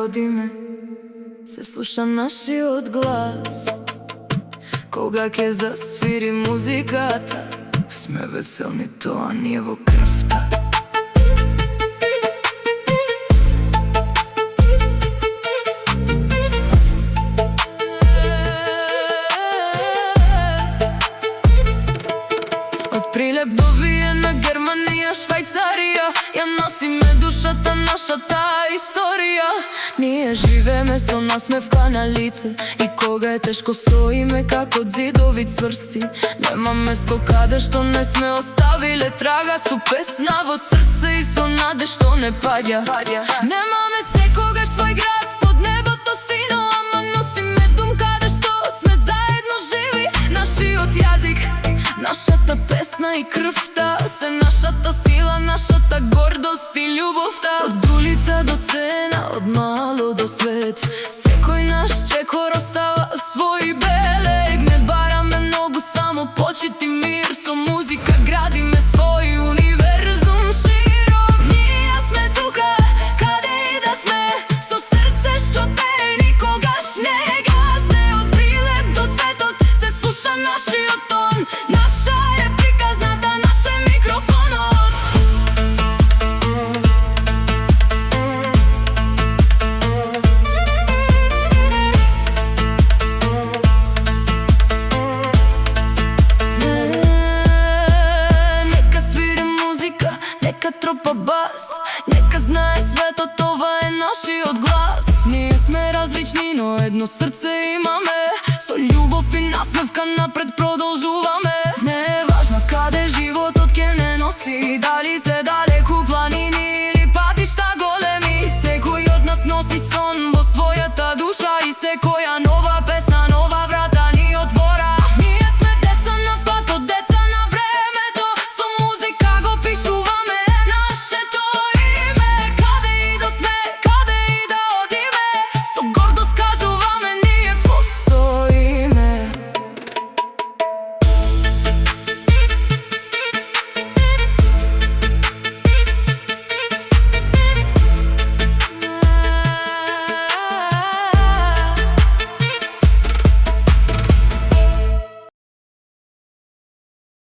водиме, се слуша нашиот глас. Кога ќе засвири музиката, сме веселни, тоа ни е во крвта. Од Прилеп до Виена, Германија, Швајцарија, ја носиме душата, нашата историја. Ние живееме со насмевка на лице, и кога е тешко стоиме како зидови цврсти. Нема место каде што не сме оставиле трага, со песна во срце и со наде што не паѓа. Немаме секогаш свој град под небото сино, ама носиме дум каде што сме заедно живи. Нашиот јазик, нашата песна и крвта се нашата сила, нашата гордост и љубовта. Од улица до сцена, од мало до свет, секој наш чекор остава свој белег. Не бараме многу, само почит и мир, со музика градиме свој универзум широк. Ние сме тука, каде и да сме, со срце што пее, никогаш не гасне. Од Прилеп до светот се слуша нашиот тон, наша е приказната, наш е микрофонот. Нека свири музика, нека тропа бас, нека знае светот, ова е нашиот глас. Ние сме различни, но едно срце имаме, со љубов и насмевка напред продолжуваме. Не е важно каде животот ќе не носи, дали се